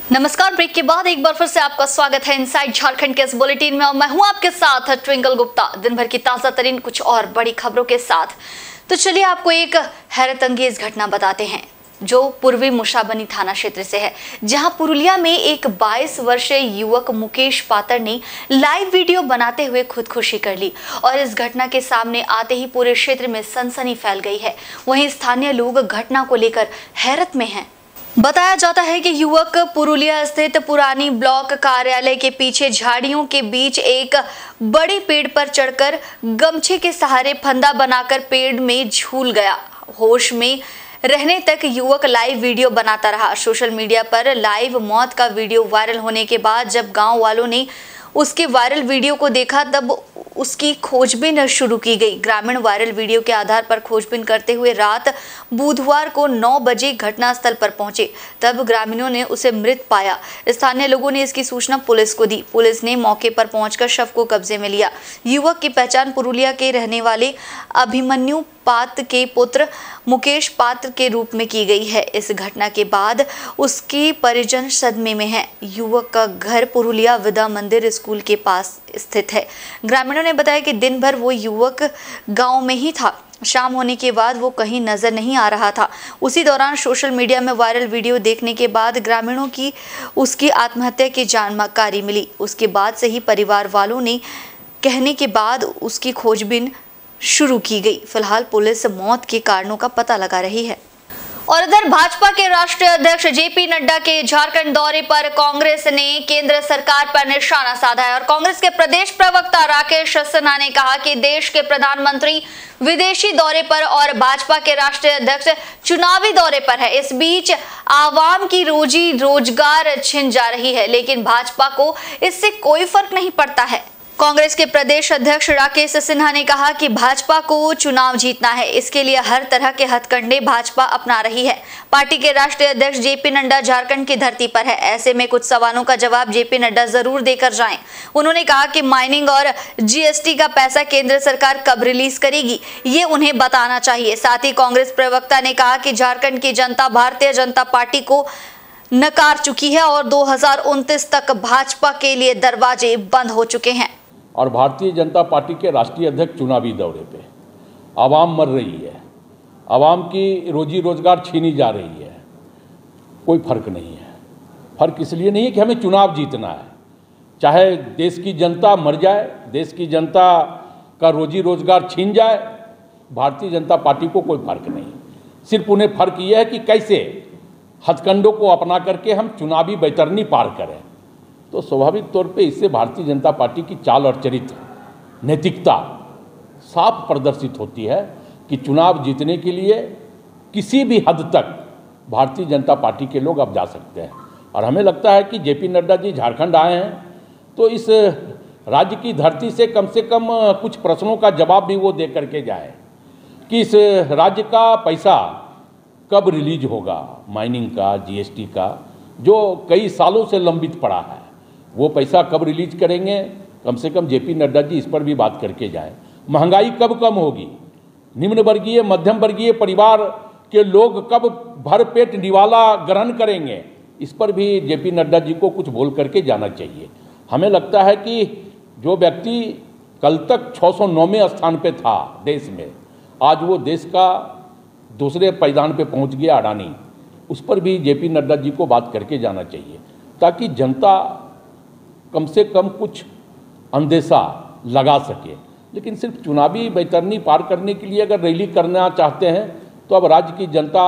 नमस्कार। ब्रेक के बाद एक बार फिर से आपका स्वागत है इनसाइड झारखंड के इस बुलेटिन में और मैं हूं आपके साथ ट्विंकल गुप्ता, दिन भर की ताजा तरीन कुछ और बड़ी खबरों के साथ। तो चलिए आपको एक हैरत अंगेज घटना बताते हैं जो पूर्वी मुसाबनी थाना क्षेत्र से है, जहां पुरुलिया में एक 22 वर्षीय युवक मुकेश पातर ने लाइव वीडियो बनाते हुए खुदकुशी कर ली और इस घटना के सामने आते ही पूरे क्षेत्र में सनसनी फैल गई है। वहीं स्थानीय लोग घटना को लेकर हैरत में हैं। बताया जाता है कि युवक पुरुलिया स्थित पुरानी ब्लॉक कार्यालय के पीछे झाड़ियों के बीच एक बड़े पेड़ पर चढ़कर गमछे के सहारे फंदा बनाकर पेड़ में झूल गया। होश में रहने तक युवक लाइव वीडियो बनाता रहा। सोशल मीडिया पर लाइव मौत का वीडियो वायरल होने के बाद जब गांव वालों ने उसके वायरल वीडियो को देखा तब उसकी खोजबीन शुरू की गई। ग्रामीण वायरल वीडियो के आधार पर खोजबीन करते हुए रात बुधवार को 9 बजे घटनास्थल पर पहुंचे, तब ग्रामीणों ने उसे मृत पाया। स्थानीय लोगों ने इसकी सूचना पुलिस को दी। पुलिस ने मौके पर पहुंचकर शव को कब्जे में लिया। युवक की पहचान पुरुलिया के रहने वाले अभिमन्यु पात्र के पुत्र मुकेश पात्र के रूप में की गई है। इस घटना के बाद उसके परिजन सदमे में हैं। युवक का घर पुरुलिया विद्या मंदिर स्कूल के पास स्थित है। ग्रामीणों ने बताया कि दिन भर वो युवक गांव में ही था। शाम होने के बाद वो कहीं नजर नहीं आ रहा था। उसी दौरान सोशल मीडिया में वायरल वीडियो देखने के बाद ग्रामीणों की उसकी आत्महत्या की जानकारी मिली। उसके बाद से ही परिवार वालों ने कहने के बाद उसकी खोजबीन शुरू की गई। फिलहाल पुलिस मौत के कारणों का पता लगा रही है। और इधर भाजपा के राष्ट्रीय अध्यक्ष जेपी नड्डा के झारखंड दौरे पर कांग्रेस ने केंद्र सरकार पर निशाना साधा है और कांग्रेस के प्रदेश प्रवक्ता राकेश सिन्हा ने कहा कि देश के प्रधानमंत्री विदेशी दौरे पर और भाजपा के राष्ट्रीय अध्यक्ष चुनावी दौरे पर है। इस बीच आवाम की रोजी रोजगार छिन जा रही है, लेकिन भाजपा को इससे कोई फर्क नहीं पड़ता है। कांग्रेस के प्रदेश अध्यक्ष राकेश सिन्हा ने कहा कि भाजपा को चुनाव जीतना है, इसके लिए हर तरह के हथकंडे भाजपा अपना रही है। पार्टी के राष्ट्रीय अध्यक्ष जेपी नड्डा झारखंड की धरती पर है, ऐसे में कुछ सवालों का जवाब जेपी नड्डा जरूर देकर जाएं। उन्होंने कहा कि माइनिंग और जीएसटी का पैसा केंद्र सरकार कब रिलीज करेगी, ये उन्हें बताना चाहिए। साथ ही कांग्रेस प्रवक्ता ने कहा कि झारखंड की जनता भारतीय जनता पार्टी को नकार चुकी है और 2029 तक भाजपा के लिए दरवाजे बंद हो चुके हैं। और भारतीय जनता पार्टी के राष्ट्रीय अध्यक्ष चुनावी दौरे पे आवाम मर रही है, आवाम की रोजी रोजगार छीनी जा रही है, कोई फर्क नहीं है। फर्क इसलिए नहीं है कि हमें चुनाव जीतना है, चाहे देश की जनता मर जाए, देश की जनता का रोजी रोजगार छीन जाए, भारतीय जनता पार्टी को कोई फर्क नहीं। सिर्फ उन्हें फर्क ये है कि कैसे हथकंडों को अपना करके हम चुनावी बैतरनी पार करें। तो स्वाभाविक तौर पे इससे भारतीय जनता पार्टी की चाल और चरित्र, नैतिकता साफ प्रदर्शित होती है कि चुनाव जीतने के लिए किसी भी हद तक भारतीय जनता पार्टी के लोग अब जा सकते हैं। और हमें लगता है कि जेपी नड्डा जी झारखंड आए हैं तो इस राज्य की धरती से कम कुछ प्रश्नों का जवाब भी वो दे करके जाए कि इस राज्य का पैसा कब रिलीज होगा, माइनिंग का, जीएसटी का, जो कई सालों से लंबित पड़ा है, वो पैसा कब रिलीज करेंगे। कम से कम जेपी नड्डा जी इस पर भी बात करके जाएं। महंगाई कब कम होगी, निम्न वर्गीय मध्यम वर्गीय परिवार के लोग कब भरपेट निवाला ग्रहण करेंगे, इस पर भी जेपी नड्डा जी को कुछ बोल करके जाना चाहिए। हमें लगता है कि जो व्यक्ति कल तक 609वें स्थान पे था देश में, आज वो देश का दूसरे पायदान पे पहुंच गया, अडानी, उस पर भी जेपी नड्डा जी को बात करके जाना चाहिए ताकि जनता कम से कम कुछ अंदेशा लगा सके। लेकिन सिर्फ चुनावी बैतरनी पार करने के लिए अगर रैली करना चाहते हैं तो अब राज्य की जनता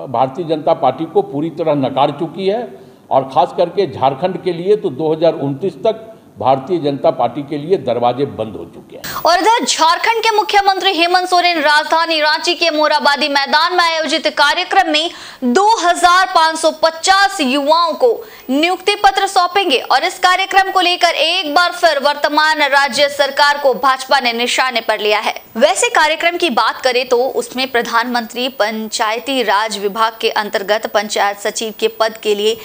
भारतीय जनता पार्टी को पूरी तरह नकार चुकी है और खास करके झारखंड के लिए तो 2029 तक भारतीय जनता पार्टी के लिए दरवाजे बंद हो चुके हैं। और इधर झारखंड के मुख्यमंत्री हेमंत सोरेन राजधानी रांची के मोराबादी मैदान में आयोजित कार्यक्रम में 2550 युवाओं को नियुक्ति पत्र सौंपेंगे और इस कार्यक्रम को लेकर एक बार फिर वर्तमान राज्य सरकार को भाजपा ने निशाने पर लिया है। वैसे कार्यक्रम की बात करें तो उसमें प्रधानमंत्री पंचायती राज विभाग के अंतर्गत पंचायत सचिव के पद के लिए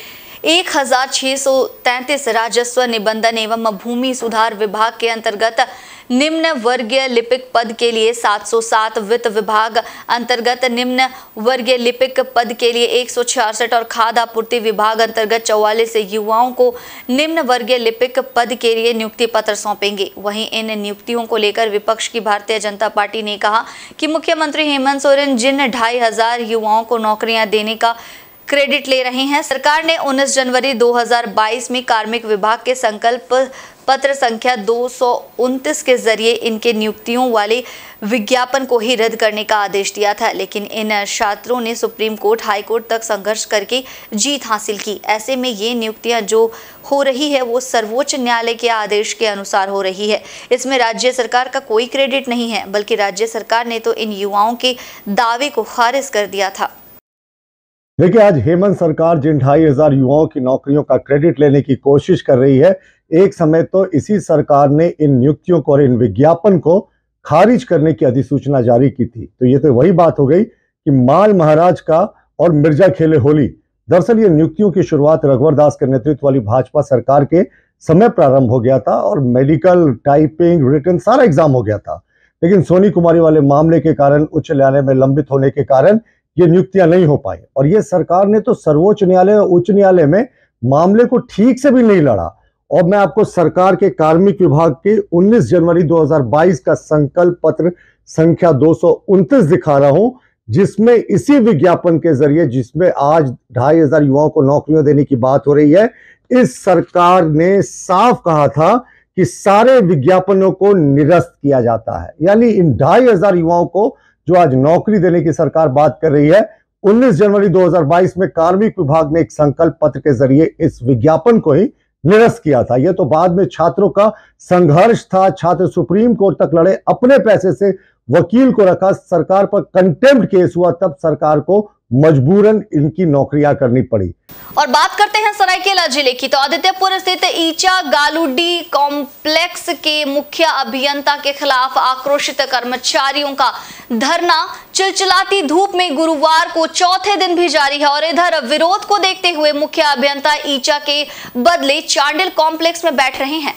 1633 राजस्व निबंधन एवं भूमि सुधार विभाग के अंतर्गत निम्न वर्गीय लिपिक पद के लिए 707, वित्त विभाग अंतर्गत निम्न वर्गीय लिपिक पद के लिए 166 और खाद्य आपूर्ति विभाग अंतर्गत 44 युवाओं को निम्न वर्गीय लिपिक पद के लिए नियुक्ति पत्र सौंपेंगे। वहीं इन नियुक्तियों को लेकर विपक्ष की भारतीय जनता पार्टी ने कहा कि मुख्यमंत्री हेमंत सोरेन जिन 2500 युवाओं को नौकरियां देने का क्रेडिट ले रहे हैं, सरकार ने 19 जनवरी 2022 में कार्मिक विभाग के संकल्प पत्र संख्या 229 के जरिए इनके नियुक्तियों वाले विज्ञापन को ही रद्द करने का आदेश दिया था। लेकिन इन छात्रों ने सुप्रीम कोर्ट, हाई कोर्ट तक संघर्ष करके जीत हासिल की। ऐसे में ये नियुक्तियां जो हो रही है वो सर्वोच्च न्यायालय के आदेश के अनुसार हो रही है। इसमें राज्य सरकार का कोई क्रेडिट नहीं है, बल्कि राज्य सरकार ने तो इन युवाओं के दावे को खारिज कर दिया था। देखिए, आज हेमंत सरकार जिन 2500 युवाओं की नौकरियों का क्रेडिट लेने की कोशिश कर रही है, एक समय तो इसी सरकार ने इन नियुक्तियों को और इन विज्ञापन को खारिज करने की अधिसूचना जारी की थी। तो ये तो वही बात हो गई कि माल महाराज का और मिर्जा खेले होली। दरअसल ये नियुक्तियों की शुरुआत रघुवर दास के नेतृत्व वाली भाजपा सरकार के समय प्रारंभ हो गया था और मेडिकल, टाइपिंग, रिटन सारा एग्जाम हो गया था। लेकिन सोनी कुमारी वाले मामले के कारण, उच्च न्यायालय में लंबित होने के कारण ये नियुक्तियां नहीं हो पाई और ये सरकार ने तो सर्वोच्च न्यायालय और उच्च न्यायालय में मामले को ठीक से भी नहीं लड़ा। और मैं आपको सरकार के कार्मिक विभाग के 19 जनवरी 2022 का संकल्प पत्र संख्या 229 दिखा रहा हूं, जिसमें इसी विज्ञापन के जरिए, जिसमें आज 2500 युवाओं को नौकरियां देने की बात हो रही है, इस सरकार ने साफ कहा था कि सारे विज्ञापनों को निरस्त किया जाता है। यानी इन 2500 युवाओं को जो आज नौकरी देने की सरकार बात कर रही है, 19 जनवरी 2022 में कार्मिक विभाग ने एक संकल्प पत्र के जरिए इस विज्ञापन को ही निरस्त किया था। यह तो बाद में छात्रों का संघर्ष था, छात्र सुप्रीम कोर्ट तक लड़े, अपने पैसे से वकील को रखा, सरकार पर कंटेम्प्ट केस हुआ, तब सरकार को मजबूरन इनकी नौकरियां करनी पड़ी। और बात करते हैं सरायकेला जिले की, तो आदित्यपुर स्थित ईचा गालूडी कॉम्प्लेक्स के मुख्य अभियंता के खिलाफ आक्रोशित कर्मचारियों का धरना चिलचिलाती धूप में गुरुवार को चौथे दिन भी जारी है। और इधर विरोध को देखते हुए मुख्य अभियंता ईचा के बदले चांडिल कॉम्प्लेक्स में बैठ रहे हैं।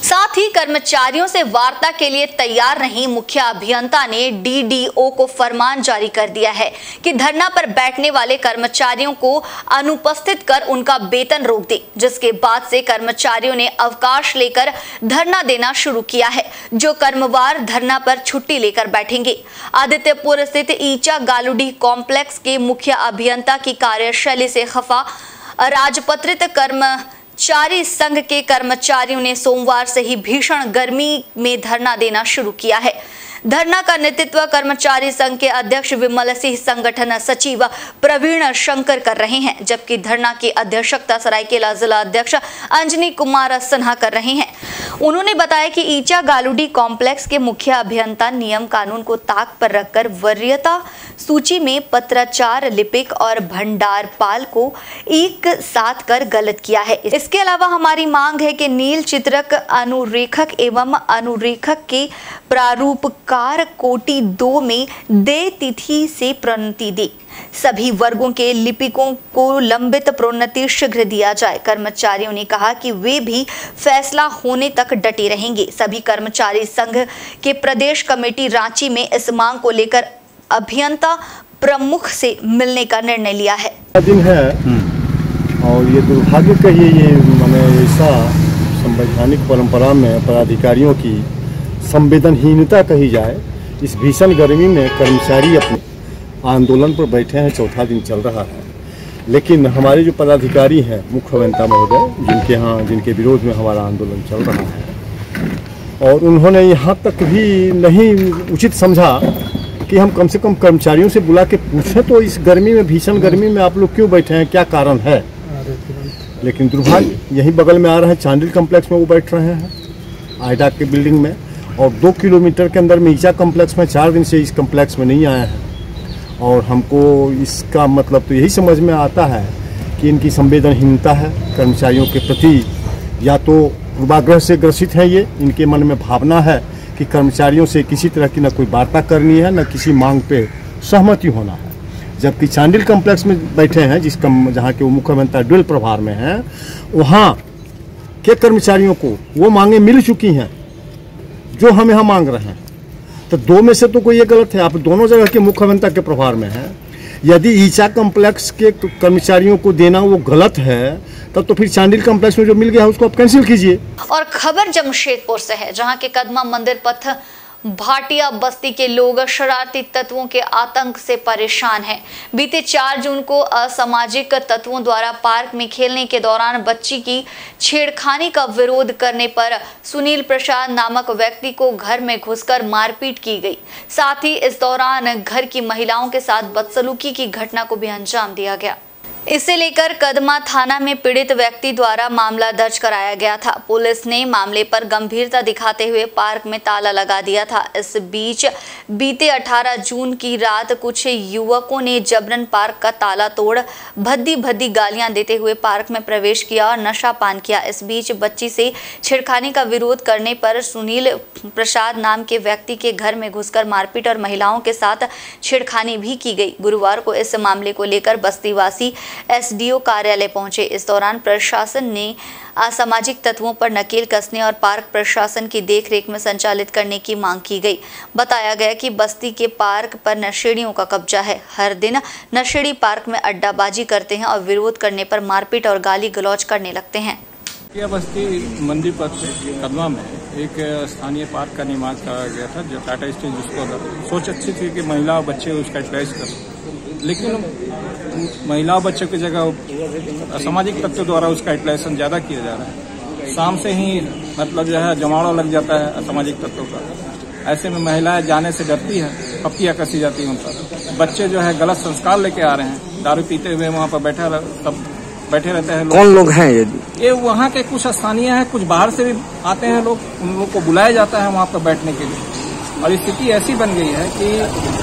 साथ ही कर्मचारियों से वार्ता के लिए तैयार नहीं मुख्य अभियंता ने डीडीओ को फरमान जारी कर दिया है कि धरना पर बैठने वाले कर्मचारियों को अनुपस्थित कर उनका वेतन रोक दे। जिसके बाद से कर्मचारियों ने अवकाश लेकर धरना देना शुरू किया है, जो कर्मवार धरना पर छुट्टी लेकर बैठेंगे। आदित्यपुर स्थित ईचा गालूडी कॉम्प्लेक्स के मुख्य अभियंता की कार्यशैली से खफा राजपत्रित कर्मचारी संघ के कर्मचारियों ने सोमवार से ही भीषण गर्मी में धरना देना शुरू किया है। धरना का नेतृत्व कर्मचारी संघ के अध्यक्ष विमल सिंह, संगठन सचिव प्रवीण शंकर कर रहे हैं, जबकि धरना की अध्यक्षता सरायकेला जिला अध्यक्ष अंजनी कुमार सिन्हा कर रहे हैं। उन्होंने बताया कि ईचा गालूडी कॉम्प्लेक्स के मुख्य अभियंता नियम कानून को ताक पर रखकर वरीयता सूची में पत्राचार, लिपिक और भंडारपाल को एक साथ कर गलत किया है। इसके अलावा हमारी मांग है कि नील चित्रक, अनुरेखक एवं अनुरेखक के प्रारूपकार कोटि 2 में दे तिथि से प्रोन्नति दे। सभी वर्गों के लिपिकों को लंबित प्रोन्नति शीघ्र दिया जाए। कर्मचारियों ने कहा कि वे भी फैसला होने तक डटे रहेंगे। सभी कर्मचारी संघ के प्रदेश कमेटी रांची में इस मांग को लेकर अभियंता प्रमुख से मिलने का निर्णय लिया है। दिन है और ये दुर्भाग्य कहिए, ये माने ऐसा संवैधानिक परंपरा में पदाधिकारियों की संवेदनहीनता कही जाए। इस भीषण गर्मी में कर्मचारी अपने आंदोलन पर बैठे हैं, चौथा दिन चल रहा है, लेकिन हमारे जो पदाधिकारी हैं, मुख्य अभियंता महोदय, जिनके विरोध में हमारा आंदोलन चल रहा है, और उन्होंने यहाँ तक भी नहीं उचित समझा कि हम कम से कम कर्मचारियों से बुला के पूछें तो इस गर्मी में, भीषण गर्मी में आप लोग क्यों बैठे हैं, क्या कारण है। लेकिन दुर्भाग्य यहीं बगल में आ रहे हैं, चांडिल कॉम्प्लेक्स में वो बैठ रहे हैं, आईडा के बिल्डिंग में, और 2 किलोमीटर के अंदर में ईचा कॉम्प्लेक्स में 4 दिन से इस कॉम्प्लेक्स में नहीं आए हैं। और हमको इसका मतलब तो यही समझ में आता है कि इनकी संवेदनहीनता है कर्मचारियों के प्रति, या तो पूर्वाग्रह से ग्रसित है ये, इनके मन में भावना है कि कर्मचारियों से किसी तरह की न कोई वार्ता करनी है, न किसी मांग पे सहमति होना है। जबकि चांडिल कॉम्प्लेक्स में बैठे हैं जहाँ के वो मुख्यमंत्री ड्यूल प्रभार में हैं, वहाँ के कर्मचारियों को वो मांगे मिल चुकी हैं जो हम यहाँ मांग रहे हैं। तो दो में से तो कोई ये गलत है, आप दोनों जगह के मुख्यमंत्री के प्रभार में हैं। यदि ईचा कॉम्प्लेक्स के कर्मचारियोयों को देना वो गलत है, तब तो फिर चांडिल कॉम्प्लेक्स में जो मिल गया है उसको आप कैंसिल कीजिए। और खबर जमशेदपुर से है, जहां के कदमा मंदिर पथ भाटिया बस्ती के लोग शरारती तत्वों के आतंक से परेशान हैं। बीते 4 जून को असामाजिक तत्वों द्वारा पार्क में खेलने के दौरान बच्ची की छेड़खानी का विरोध करने पर सुनील प्रसाद नामक व्यक्ति को घर में घुसकर मारपीट की गई। साथ ही इस दौरान घर की महिलाओं के साथ बदसलूकी की घटना को भी अंजाम दिया गया। इसे लेकर कदमा थाना में पीड़ित व्यक्ति द्वारा मामला दर्ज कराया गया था। पुलिस ने मामले पर गंभीरता दिखाते हुए पार्क में ताला लगा दिया था। इस बीच बीते 18 जून की रात कुछ युवकों ने जबरन पार्क का ताला तोड़ भद्दी भद्दी गालियां देते हुए पार्क में प्रवेश किया और नशा पान किया। इस बीच बच्ची से छेड़खानी का विरोध करने पर सुनील प्रसाद नाम के व्यक्ति के घर में घुसकर मारपीट और महिलाओं के साथ छेड़खानी भी की गई। गुरुवार को इस मामले को लेकर बस्तीवासी एसडीओ कार्यालय पहुंचे। इस दौरान प्रशासन ने असामाजिक तत्वों पर नकेल कसने और पार्क प्रशासन की देखरेख में संचालित करने की मांग की गई। बताया गया कि बस्ती के पार्क पर नशेड़ियों का कब्जा है। हर दिन नशेड़ी पार्क में अड्डाबाजी करते हैं और विरोध करने पर मारपीट और गाली गलौज करने लगते हैं। यह बस्ती मंदिर पथ कदमा में एक स्थानीय पार्क का निर्माण कराया गया था, जो टाटा स्टील जिसको सोच अच्छी थी कि महिला और बच्चे उसका यूटिलाइज करें, लेकिन महिला और बच्चों की जगह असामाजिक तत्वों द्वारा उसका यूटिलाइजेशन ज़्यादा किया जा रहा है। शाम से ही मतलब जो है जमावड़ा लग जाता है असामाजिक तत्वों का। ऐसे में महिलाएं जाने से डरती है, पप्पियाँ कसी जाती हैं उन पर। बच्चे जो है गलत संस्कार लेके आ रहे हैं, दारू पीते हुए वहाँ पर बैठे रहते हैं। कौन लोग हैं ये वहाँ के कुछ स्थानीय हैं, कुछ बाहर से भी आते हैं लोग, उन लोग को बुलाया जाता है वहाँ पर बैठने के लिए। और स्थिति ऐसी बन गई है कि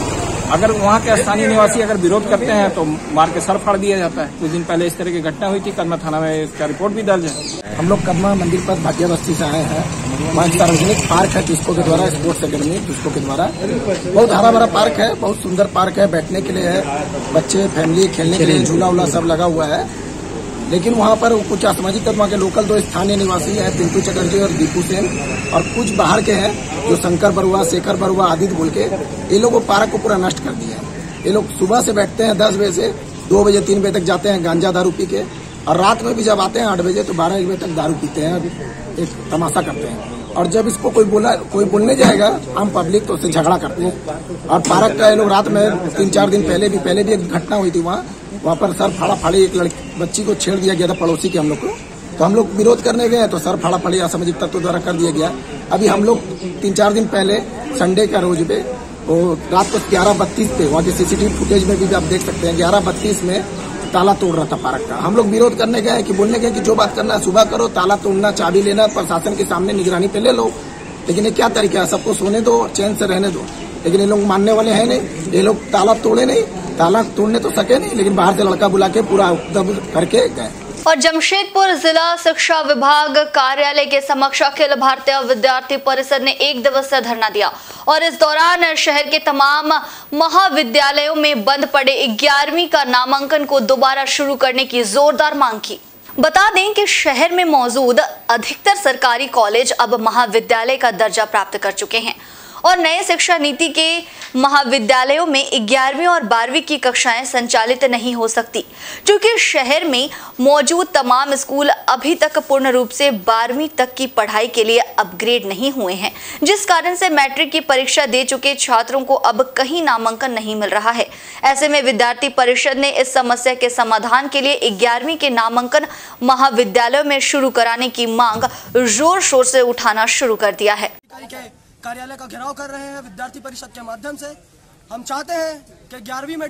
अगर वहाँ के स्थानीय निवासी अगर विरोध करते हैं तो मार के सर फाड़ दिया जाता है। कुछ दिन पहले इस तरह की घटना हुई थी, कदमा थाना में इसका रिपोर्ट भी दर्ज है। हम लोग कदमा मंदिर पर भाटिया बस्ती से आए हैं। वहाँ सार्वजनिक पार्क है टिस्को के द्वारा, स्पोर्ट्स अकेडमी टिस्को के द्वारा। बहुत हरा भरा पार्क है, बहुत सुंदर पार्क है, बैठने के लिए है, बच्चे फैमिली खेलने के लिए झूला उला सब लगा हुआ है। लेकिन वहाँ पर कुछ असामाजिक तत्व के लोकल 2 स्थानीय निवासी हैं, पिंटू चटर्जी और दीपू सेन, और कुछ बाहर के हैं जो शंकर बरुआ, शेखर बरुआ, आदित्य बोल के, ये लोग पार्क को पूरा नष्ट कर दिया है। ये लोग सुबह से बैठते हैं 10 बजे से 2 बजे 3 बजे तक जाते हैं गांजा दारू पी के, और रात में भी जब आते हैं 8 बजे तो 12-1 बजे तक दारू पीते हैं, एक तमाशा करते हैं। और जब इसको कोई बोलने जाएगा आम पब्लिक तो उससे झगड़ा करते हैं। और पार्क का ये लोग रात में 3-4 दिन पहले भी एक घटना हुई थी, वहाँ पर सर फाड़ा फाड़ी एक बच्ची को छेड़ दिया गया था पड़ोसी के हम लोग को। तो हम लोग विरोध करने गए तो सर फाड़ा फाड़ी असामाजिक तत्वों द्वारा कर दिया गया। अभी हम लोग 3-4 दिन पहले संडे का रोज पे रात को 11:32 पे वहाँ के सीसीटीवी फुटेज में भी आप देख सकते हैं 11:32 में ताला तोड़ रहा था पार्क का। हम लोग विरोध करने गए कि बोलने गए कि जो बात करना है सुबह करो, ताला तोड़ना, चाबी लेना प्रशासन के सामने निगरानी पे ले लो। लेकिन ये क्या तरीका है, सबको सोने दो, चैन से रहने दो। लेकिन ये लोग मानने वाले हैं नहीं, ये लोग ताला तोड़े नहीं, ताला तोड़ने तो सके नहीं, लेकिन बाहर से लड़का बुला के पूरा दब करके गए। और जमशेदपुर जिला शिक्षा विभाग कार्यालय के समक्ष अखिल भारतीय विद्यार्थी परिषद ने 1 दिवसीय धरना दिया और इस दौरान शहर के तमाम महाविद्यालयों में बंद पड़े 11वीं का नामांकन को दोबारा शुरू करने की जोरदार मांग की। बता दें कि शहर में मौजूद अधिकतर सरकारी कॉलेज अब महाविद्यालय का दर्जा प्राप्त कर चुके हैं और नए शिक्षा नीति के महाविद्यालयों में 11वीं और 12वीं की कक्षाएं संचालित नहीं हो सकती, क्योंकि शहर में मौजूद तमाम स्कूल अभी तक पूर्ण रूप से 12वीं तक की पढ़ाई के लिए अपग्रेड नहीं हुए हैं, जिस कारण से मैट्रिक की परीक्षा दे चुके छात्रों को अब कहीं नामांकन नहीं मिल रहा है। ऐसे में विद्यार्थी परिषद ने इस समस्या के समाधान के लिए 11वीं के नामांकन महाविद्यालयों में शुरू कराने की मांग जोर शोर से उठाना शुरू कर दिया है। कार्यालय का घेराव कर रहे हैं विद्यार्थी परिषद के माध्यम से। हम चाहते हैं कि 11वीं में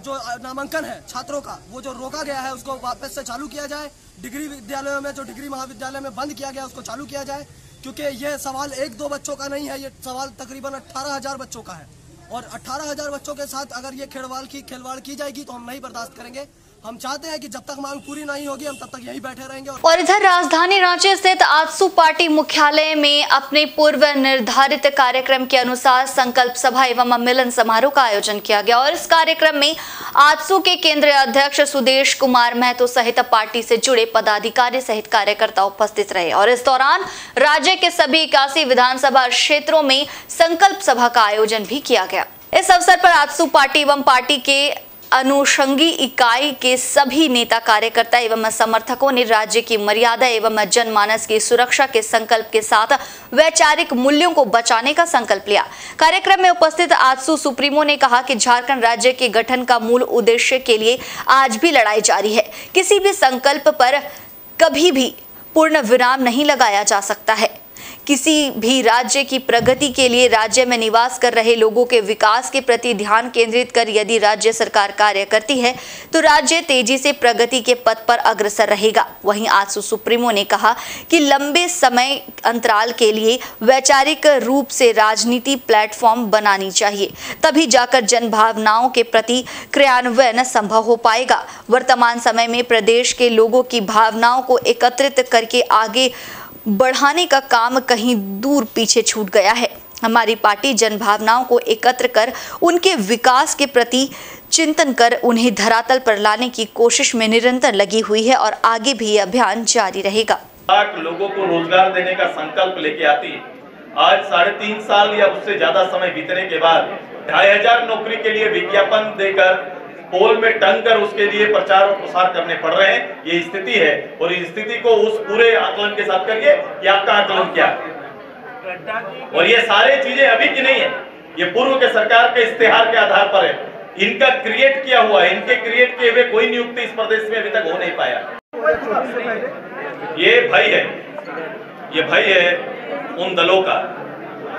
जो नामांकन है छात्रों का, वो जो रोका गया है उसको वापस से चालू किया जाए। डिग्री विद्यालयों में जो डिग्री महाविद्यालय में बंद किया गया उसको चालू किया जाए, क्योंकि यह सवाल 1-2 बच्चों का नहीं है, ये सवाल तकरीबन 18,000 बच्चों का है। और 18,000 बच्चों के साथ अगर ये खिलवाड़ की जाएगी तो हम नहीं बर्दाश्त करेंगे। हम चाहते हैं कि जब तक मांग पूरी नहीं होगी हम तब तक यही बैठे रहेंगे। और इधर राजधानी रांची स्थित आजसू पार्टी मुख्यालय में अपने पूर्व निर्धारित कार्यक्रम के अनुसार संकल्प सभा एवं मिलन समारोह का आयोजन किया गया और इस कार्यक्रम में आजसू के केंद्रीय अध्यक्ष सुदेश कुमार महतो सहित पार्टी से जुड़े पदाधिकारी सहित कार्यकर्ता उपस्थित रहे और इस दौरान राज्य के सभी 81 विधानसभा क्षेत्रों में संकल्प सभा का आयोजन भी किया गया। इस अवसर पर आजसू पार्टी एवं पार्टी के अनुषंगी इकाई के सभी नेता कार्यकर्ता एवं समर्थकों ने राज्य की मर्यादा एवं जनमानस की सुरक्षा के संकल्प के साथ वैचारिक मूल्यों को बचाने का संकल्प लिया। कार्यक्रम में उपस्थित आजसू सुप्रीमो ने कहा कि झारखंड राज्य के गठन का मूल उद्देश्य के लिए आज भी लड़ाई जारी है। किसी भी संकल्प पर कभी भी पूर्ण विराम नहीं लगाया जा सकता है। किसी भी राज्य की प्रगति के लिए राज्य में निवास कर रहे लोगों के विकास के प्रति ध्यान केंद्रित कर यदि राज्य सरकार कार्य करती है तो राज्य तेजी से प्रगति के पथ पर अग्रसर रहेगा। वहीं आजसू सुप्रीमो ने कहा कि लंबे समय अंतराल के लिए वैचारिक रूप से राजनीति प्लेटफॉर्म बनानी चाहिए, तभी जाकर जन भावनाओं के प्रति क्रियान्वयन संभव हो पाएगा। वर्तमान समय में प्रदेश के लोगों की भावनाओं को एकत्रित करके आगे बढ़ाने का काम कहीं दूर पीछे छूट गया है। हमारी पार्टी जन भावनाओं को एकत्र कर उनके विकास के प्रति चिंतन कर उन्हें धरातल पर लाने की कोशिश में निरंतर लगी हुई है और आगे भी यह अभियान जारी रहेगा। लाख लोगों को रोजगार देने का संकल्प लेके आती है। आज 3.5 साल या उससे ज्यादा समय बीतने के बाद 2500 नौकरी के लिए विज्ञापन देकर पोल में टंग कर उसके लिए प्रचार और प्रसार करने पड़ रहे हैं। ये स्थिति है और इस स्थिति को उस पूरे आकलन के साथ करिए कि आपका आकलन क्या है। और ये सारी चीजें अभी की नहीं है, ये पूर्व के सरकार के इश्तेहार के आधार पर है। इनका क्रिएट किया हुआ है, इनके क्रिएट किए हुए कोई नियुक्ति इस प्रदेश में अभी तक हो नहीं पाया। ये भय है उन दलों का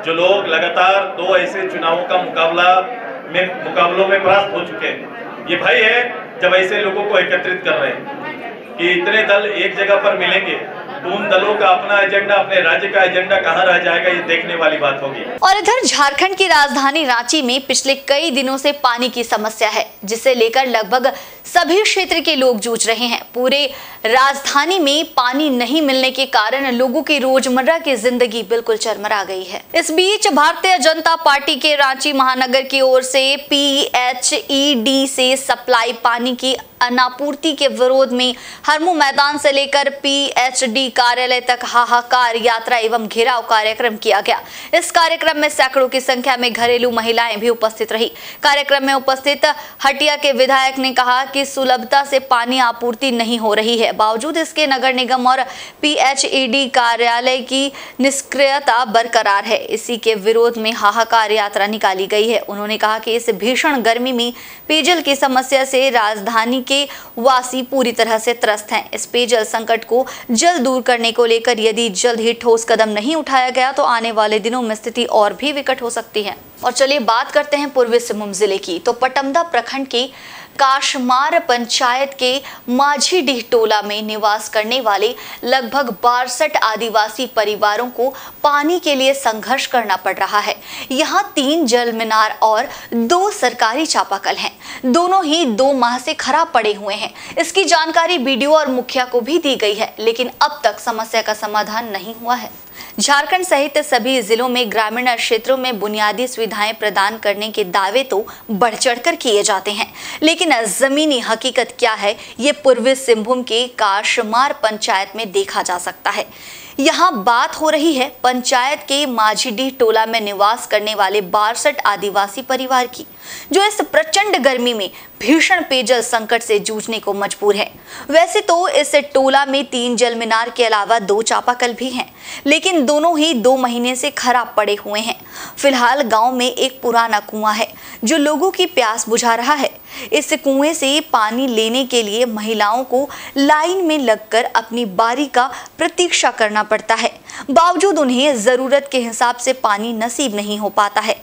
जो लोग लगातार 2 ऐसे चुनावों का मुकाबलों में परास्त हो चुके हैं। ये भय है जब ऐसे लोगों को एकत्रित कर रहे हैं कि इतने दल एक जगह पर मिलेंगे तो उन दलों का अपना एजेंडा, अपने राज्य का एजेंडा कहाँ रह जाएगा, ये देखने वाली बात होगी। और इधर झारखंड की राजधानी रांची में पिछले कई दिनों से पानी की समस्या है, जिसे लेकर लगभग सभी क्षेत्र के लोग जूझ रहे हैं। पूरे राजधानी में पानी नहीं मिलने के कारण लोगों की रोजमर्रा की जिंदगी बिल्कुल चरमरा गई है। इस बीच भारतीय जनता पार्टी के रांची महानगर की ओर से PHED से सप्लाई पानी की अनापूर्ति के विरोध में हरमू मैदान से लेकर PHD कार्यालय तक हाहाकार यात्रा एवं घेराव कार्यक्रम किया गया। इस कार्यक्रम में सैकड़ों की संख्या में घरेलू महिलाएं भी उपस्थित रही। कार्यक्रम में उपस्थित हटिया के विधायक ने कहा कि सुलभता से पानी आपूर्ति नहीं हो रही है, बावजूद इसके नगर निगम और PHED कार्यालय की निष्क्रियता बरकरार है। इसी के विरोध में हाहाकार यात्रा निकाली गई है। उन्होंने कहा कि इस भीषण गर्मी में पेयजल की समस्या से राजधानी के वासी पूरी तरह से त्रस्त हैं। इस पेयजल संकट को जल्द दूर करने को लेकर यदि जल्द ही ठोस कदम नहीं उठाया गया तो आने वाले दिनों में स्थिति और भी विकट हो सकती है। और चलिए बात करते हैं पूर्वी सिंहभूम जिले की। तो पटमदा प्रखंड की काशमार पंचायत के माझीडीह टोला में निवास करने वाले लगभग 62 आदिवासी परिवारों को पानी के लिए संघर्ष करना पड़ रहा है। यहाँ 3 जल मीनार और 2 सरकारी चापाकल हैं। दोनों ही 2 माह से खराब पड़े हुए हैं। इसकी जानकारी बीडीओ और मुखिया को भी दी गई है, लेकिन अब तक समस्या का समाधान नहीं हुआ है। झारखंड सहित सभी जिलों में ग्रामीण क्षेत्रों में बुनियादी सुविधाएं प्रदान करने के दावे तो बढ़ चढ़कर किए जाते हैं, लेकिन जमीनी हकीकत क्या है ये पूर्वी सिंहभूम के काशमार पंचायत में देखा जा सकता है। यहाँ बात हो रही है पंचायत के माझीडीह टोला में निवास करने वाले 62 आदिवासी परिवार की, जो इस प्रचंड गर्मी में भीषण पेयजल संकट से जूझने को मजबूर है। वैसे तो इस टोला में 3 जल मीनार के अलावा 2 चापाकल भी हैं, लेकिन दोनों ही 2 महीने से खराब पड़े हुए हैं। फिलहाल गांव में एक पुराना कुआं है जो लोगों की प्यास बुझा रहा है। इस कुएं से पानी लेने के लिए महिलाओं को लाइन में लगकर अपनी बारी का प्रतीक्षा करना पड़ता है। बावजूद उन्हें जरूरत के हिसाब से पानी नसीब नहीं हो पाता है।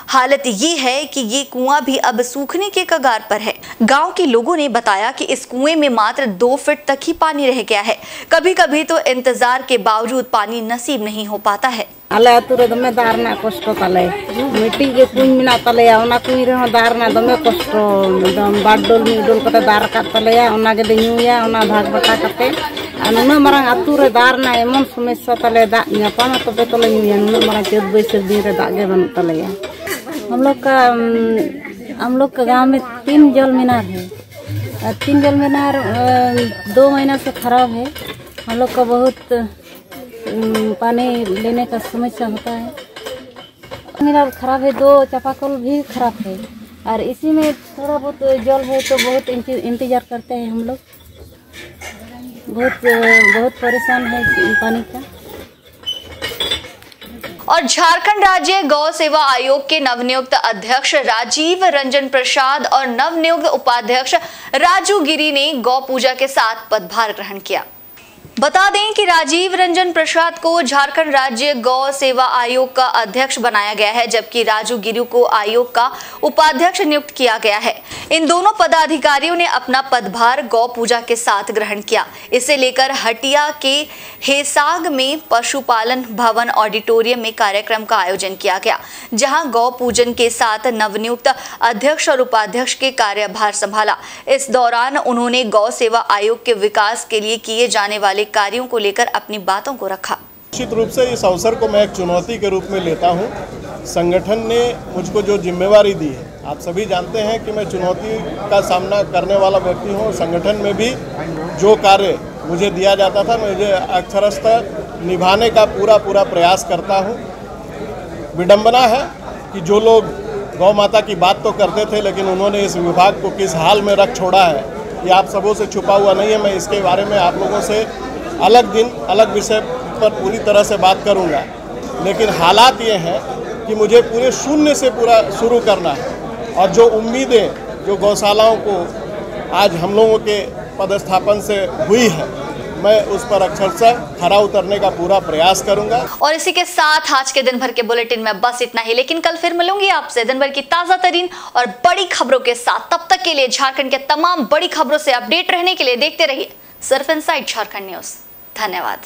हालत ये है कि ये कुआं भी अब सूखने के कगार पर है। गांव के लोगों ने बताया कि इस कुएं में मात्र 2 फीट तक ही पानी रह गया है। कभी कभी तो इंतजार के बावजूद पानी नसीब नहीं हो पाता है। आले आतु रे दमे दार ना कष्ट ताले मिट्टी के कुኝ मेना तालेया ओना कुኝ रे हो दार ना दमे कष्ट दम बाडोल मिडोल कते दार का तालेया ओना गे न्यूया ओना भाग बटा कते नुना मारांग आतु रे दार ना एमन समस्या ताले दा न्यापामा तबे तले न्यूया नुना मारांग चेत बैसाख दिन रे दाग गे बनु तालेया। हम लोग का गांव में 3 जल मीनार है। 3 जल मीनार 2 महीना से खराब है। हम लोग का बहुत पानी लेने का समस्या होता है। मीनार खराब है, 2 चापाकल भी खराब है और इसी में थोड़ा बहुत जल है तो बहुत इंतजार करते हैं हम लोग। बहुत परेशान है पानी का। और झारखंड राज्य गौ सेवा आयोग के नवनियुक्त अध्यक्ष राजीव रंजन प्रसाद और नवनियुक्त उपाध्यक्ष राजू गिरी ने गौ पूजा के साथ पदभार ग्रहण किया। बता दें कि राजीव रंजन प्रसाद को झारखंड राज्य गौ सेवा आयोग का अध्यक्ष बनाया गया है, जबकि राजू गिरी को आयोग का उपाध्यक्ष नियुक्त किया गया है। इन दोनों पदाधिकारियों ने अपना पदभार गौ पूजा के साथ ग्रहण किया। इसे लेकर हटिया के हेसाग में पशुपालन भवन ऑडिटोरियम में कार्यक्रम का आयोजन किया गया, जहां गौ पूजन के साथ नवनियुक्त अध्यक्ष और उपाध्यक्ष के कार्यभार संभाला। इस दौरान उन्होंने गौ सेवा आयोग के विकास के लिए किए जाने वाले कार्यों को लेकर अपनी बातों को रखा। निश्चित रूप से इस अवसर को मैं एक चुनौती के रूप में लेता हूं। संगठन ने मुझको जो जिम्मेवारी दी है, आप सभी जानते हैं कि मैं चुनौती का सामना करने वाला व्यक्ति हूं। संगठन में भी जो कार्य मुझे दिया जाता था मुझे अक्षरशः निभाने का पूरा प्रयास करता हूं। विडंबना है कि जो लोग गौ माता की बात तो करते थे, लेकिन उन्होंने इस विभाग को किस हाल में रख छोड़ा है ये आप सबों से छुपा हुआ नहीं है। मैं इसके बारे में आप लोगों से अलग दिन अलग विषय पर पूरी तरह से बात करूंगा, लेकिन हालात ये हैं कि मुझे पूरे शून्य से पूरा शुरू करना है। और जो उम्मीदें जो गौशालाओं को आज हम लोगों के पदस्थापन से हुई है, मैं उस पर अक्षरशः खरा उतरने का पूरा प्रयास करूंगा। और इसी के साथ आज के दिन भर के बुलेटिन में बस इतना ही, लेकिन कल फिर मिलूंगी आपसे दिन भर की ताजा तरीन और बड़ी खबरों के साथ। तब तक के लिए झारखंड के तमाम बड़ी खबरों से अपडेट रहने के लिए देखते रहिए सिर्फ इनसाइड झारखंड न्यूज। धन्यवाद।